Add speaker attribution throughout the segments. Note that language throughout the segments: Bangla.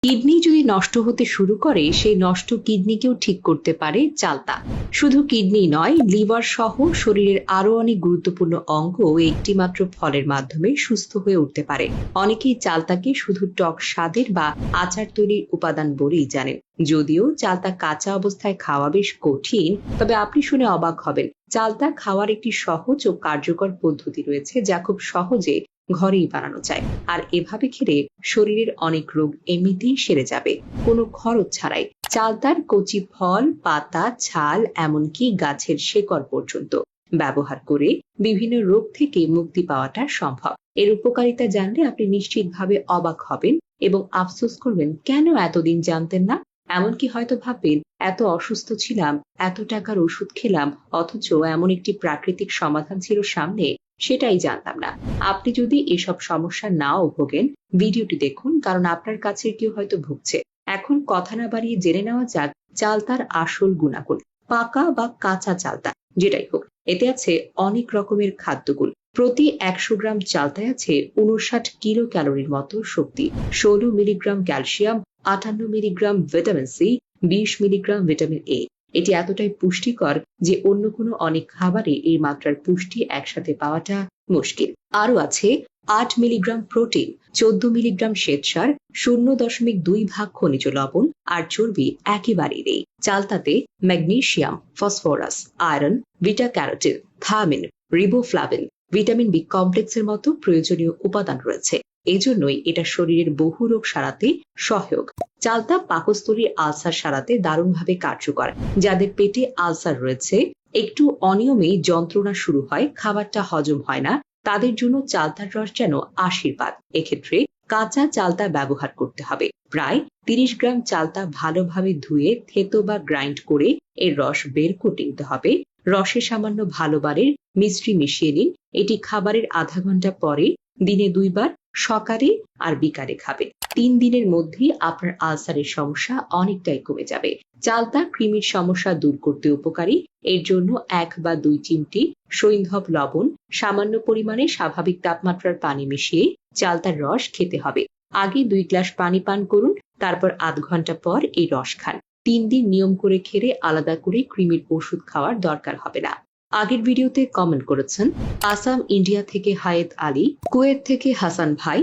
Speaker 1: কিডনি যদি নষ্ট হতে শুরু করে, সেই নষ্ট কিডনিকেও ঠিক করতে পারে চালতা। শুধু কিডনি নয়, লিভার সহ শরীরের আরো অনেক গুরুত্বপূর্ণ অঙ্গ একটি মাত্র ফলের মাধ্যমে সুস্থ হয়ে উঠতে পারে। অনেকেই চালতাকে শুধু টক স্বাদের বা আচার তৈরির উপাদান বলেই জানেন। যদিও চালতা কাঁচা অবস্থায় খাওয়া বেশ কঠিন, তবে আপনি শুনে অবাক হবেন, চালতা খাওয়ার একটি সহজ ও কার্যকর পদ্ধতি রয়েছে যা খুব সহজে ঘরেই বানানো যায়। আর এভাবে খেলে শরীরের অনেক রোগ এমনিতেই সেরে যাবে, কোনো খরচ ছাড়াই। চালতার কচি ফল, পাতা, ছাল, এমনকি গাছের শেকড় পর্যন্ত ব্যবহার করে বিভিন্ন রোগ থেকে মুক্তি পাওয়াটা সম্ভব। এর উপকারিতা জানলে আপনি নিশ্চিতভাবে অবাক হবেন এবং আফসোস করবেন কেন এতদিন জানতেন না। এমনকি হয়তো ভাববেন, এত অসুস্থ ছিলাম, এত টাকার ওষুধ খেলাম, অথচ এমন একটি প্রাকৃতিক সমাধান ছিল সামনে, সেটাই জানতাম না। আপনি যদি এসব সমস্যা নাও ভোগেন, ভিডিওটি দেখুন, কারণ আপনার কাছের কেউ হয়তো ভুগছে। এখন কথা না বাড়িয়ে জেনে নেওয়া যাক চালতার আসল গুণাগুণ। পাকা বা কাঁচা চালতা যেটাই হোক, এতে আছে অনেক রকমের খাদ্যগুণ। প্রতি ১০০ গ্রাম চালতায় আছে ৫৯ কিলো ক্যালোরির মতো শক্তি, ১৬ milligram calcium, ৫৮ milligram vitamin C, ২০ milligram vitamin A. এটি এতটাই পুষ্টিকর যে অন্য কোনো অনেক খাবারে এই মাত্রার পুষ্টি একসাথে পাওয়াটা মুশকিল। আরও আছে ৮ মিলিগ্রাম প্রোটিন, ১৪ মিলিগ্রাম শ্বেতসার, ০.২ ভাগ খনিজ লবণ, আর চর্বি একেবারেই নেই। চালতাতে magnesium, phosphorus, iron, beta carotene, thiamine, riboflavin, vitamin B কমপ্লেক্সের মতো প্রয়োজনীয় উপাদান রয়েছে। এজন্যই এটা শরীরের বহু রোগ সারাতে সহায়ক। চালতা পাকস্থলীর আলসার সারাতে দারুণভাবে কার্যকর। যাদের পেটে আলসার রয়েছে, একটু অনিয়মে যন্ত্রণা শুরু হয়, খাবারটা হজম হয় না, তাদের জন্য চালতার রস যেন আশীর্বাদ। এক্ষেত্রে কাঁচা চালতা ব্যবহার করতে হবে। প্রায় ৩০ গ্রাম চালতা ভালোভাবে ধুয়ে থেতো বা গ্রাইন্ড করে এর রস বের করে নিতে হবে। রসে সামান্য ভালোবারের মিশ্রি মিশিয়ে নিন। এটি খাবারের আধা ঘন্টা পরে দিনে ২ বার, সকালে আর বিকালে খাবে। ৩ দিনের মধ্যেই আপনার আলসারের সমস্যা অনেকটাই কমে যাবে। চালতা কৃমির সমস্যা দূর করতে উপকারী। এর জন্য ১ বা ২ চিমটি সৈন্ধব লবণ, সামান্য পরিমাণে স্বাভাবিক তাপমাত্রার পানি মিশিয়ে চালতার রস খেতে হবে। আগে ২ গ্লাস পানি পান করুন, তারপর আধ ঘন্টা পর এই রস খান। ৩ দিন নিয়ম করে খেলে আলাদা করে কৃমির ওষুধ খাওয়ার দরকার হবে না। আগের ভিডিওতে কমেন্ট করেছেন আসাম, ইন্ডিয়া থেকে হায়েত আলী, কুয়েত থেকে হাসান ভাই,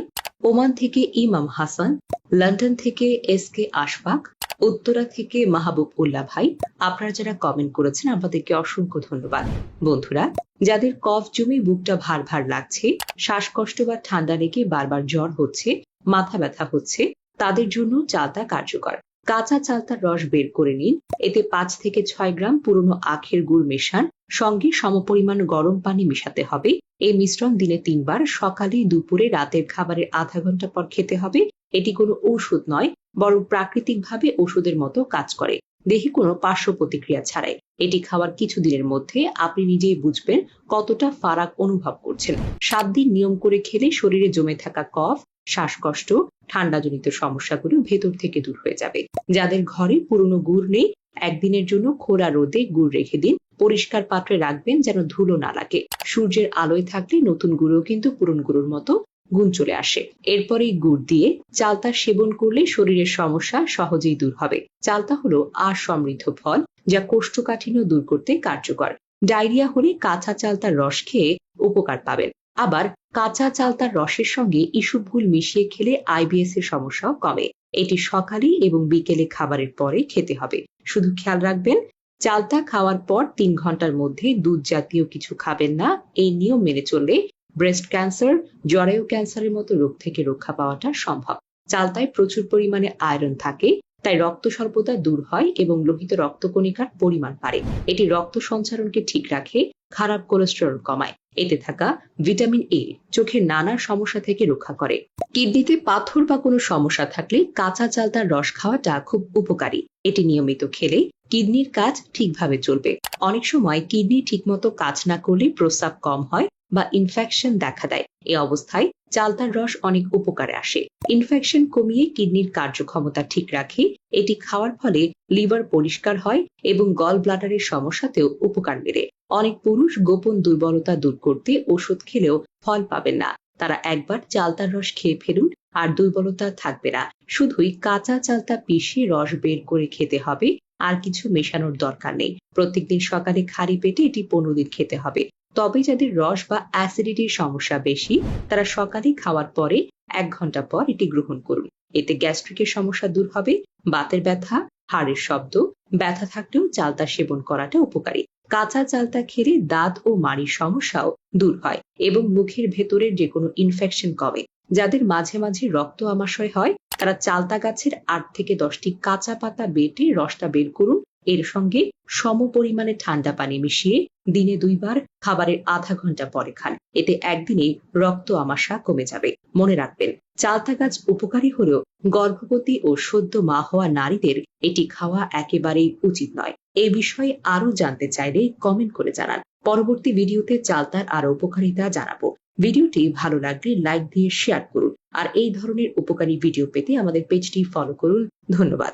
Speaker 1: ওমান থেকে ইমাম হাসান, লন্ডন থেকে এসকে আশফাক, উত্তরা থেকে মাহবুব উল্লাহ ভাই। আপনারা যারা কমেন্ট করেছেন আপনাদেরকে অসংখ্য ধন্যবাদ। বন্ধুরা, যাদের কফ জমে বুকটা ভার ভার লাগছে, শ্বাসকষ্ট বা ঠান্ডা লেগে বারবার জ্বর হচ্ছে, মাথা ব্যথা হচ্ছে, তাদের জন্য চালতা কার্যকর। কাঁচা চালতার রস বের করে নিন। এতে ৫ থেকে ৬ গ্রাম পুরনো আখের গুড় মেশান, সঙ্গে সমপরিমাণ গরম পানি মেশাতে হবে। এই মিশ্রণ দিনে ৩ বার, সকালে, দুপুরে, রাতের খাবারের আধা ঘন্টা পর খেতে হবে। এটি কোনো ঔষধ নয়, বরং প্রাকৃতিকভাবে ওষুধের মতো কাজ করে, দেহে কোনো পার্শ্ব প্রতিক্রিয়া ছাড়াই। এটি খাওয়ার কিছুদিনের মধ্যে আপনি নিজেই বুঝবেন কতটা ফারাক অনুভব করছেন। ৭ দিন নিয়ম করে খেলে শরীরে জমে থাকা কফ, শ্বাসকষ্ট, ঠান্ডাজনিত সমস্যাগুলো ভেতর থেকে দূর হয়ে যাবে। যাদের ঘরে পুরনো গুড় নেই, একদিনের জন্য খোলা রোদে গুড় রেখে দিন। পরিষ্কার পাত্রে রাখবেন যেন ধুলো না লাগে। সূর্যের আলোয় থাকলে নতুন গুঁড়ো কিন্তু পুরনো গুঁড়োর মতো গুণ চলে আসে। এরপরে গুড় দিয়ে চালতা সেবন করলে শরীরের সমস্যা সহজেই দূর হবে। চালতা হলো আর সমৃদ্ধ ফল, যা কোষ্ঠকাঠিন্য দূর করতে কার্যকর। ডায়রিয়া হলে কাঁচা চালতার রস খেয়ে উপকার পাবেন। আবার কাঁচা চালতার রসের সঙ্গে ইসবগুল মিশিয়ে খেলে আইবিএস এর সমস্যাও কমে। এটি সকালে এবং বিকেলে খাবারের পরে খেতে হবে। শুধু খেয়াল রাখবেন, চালতা খাওয়ার পর ৩ ঘন্টার মধ্যে দুধ জাতীয় কিছু খাবেন না। এই নিয়ম মেনে চললে ব্রেস্ট ক্যান্সার, জরায়ু ক্যান্সারের মতো রোগ থেকে রক্ষা পাওয়াটা সম্ভব। চালতায় প্রচুর পরিমাণে আয়রন থাকে, তাই রক্ত স্বল্পতা দূর হয় এবং লোহিত রক্তকণিকার পরিমাণ বাড়ে। এটি রক্ত সঞ্চারণকে ঠিক রাখে, খারাপ কোলেস্টেরল কমায়। এতে থাকা ভিটামিন এ চোখের নানা সমস্যা থেকে রক্ষা করে। কিডনিতে পাথর বা কোনো সমস্যা থাকলে কাঁচা চালতার রস খাওয়াটা খুব উপকারী। এটি নিয়মিত খেলে কিডনির কাজ ঠিকভাবে চলবে। অনেক সময় কিডনি ঠিকমতো কাজ না করলে প্রস্রাব কম হয় বা ইনফেকশন দেখা দেয়। এই অবস্থায় চালতার রস অনেক উপকারে আসে। ইনফেকশন কমিয়ে কিডনির কার্যক্ষমতা ঠিক রাখে। এটি খাওয়ার ফলে লিভার পরিষ্কার হয় এবং গল ব্লাডারের সমস্যাতেও উপকার মেলে। অনেক পুরুষ গোপন দুর্বলতা দূর করতে ওষুধ খেলেও ফল পাবেন না। তারা একবার চালতার রস খেয়ে ফেলুন, আর দুর্বলতা থাকবে না। শুধুই কাঁচা চালতা পিষে রস বের করে খেতে হবে, আর কিছু মেশানোর দরকার নেই। প্রত্যেকদিন সকালে খালি পেটে এটি 15 দিন খেতে হবে। তবে যাদের রস বা অ্যাসিডিটির সমস্যা বেশি, তারা সকালে খাওয়ার পরে 1 ঘন্টা পর এটি গ্রহণ করুন। এতে গ্যাস্ট্রিকের সমস্যা দূর হবে। বাতের ব্যথা, হাড়ের শব্দ, ব্যথা থাকলেও চালতা সেবন করাটা উপকারী। কাঁচা চালতা খেলে দাঁত ও মাড়ির সমস্যাও দূর হয় এবং মুখের ভেতরের যে কোনো ইনফেকশন কমে। যাদের মাঝে মাঝে রক্ত আমাশয় হয়, তারা চালতা গাছের 8 থেকে 10টি কাঁচা পাতা বেটে রসটা বের করুন। এর সঙ্গে সম পরিমাণে ঠান্ডা পানি মিশিয়ে দিনে 2 বার খাবারের আধা ঘন্টা পরে খান। এতে একদিনেই রক্ত আমাশা কমে যাবে। মনে রাখবেন, চালতা গাছ উপকারী হলেও গর্ভবতী ও সদ্য মা হওয়া নারীদের এটি খাওয়া একেবারেই উচিত নয়। এই বিষয়ে আরো জানতে চাইলে কমেন্ট করে জানান। পরবর্তী ভিডিওতে চালতার আরো উপকারিতা জানাবো। ভিডিওটি ভালো লাগলে লাইক দিয়ে শেয়ার করুন। আর এই ধরনের উপকারী ভিডিও পেতে আমাদের পেজটি ফলো করুন। ধন্যবাদ।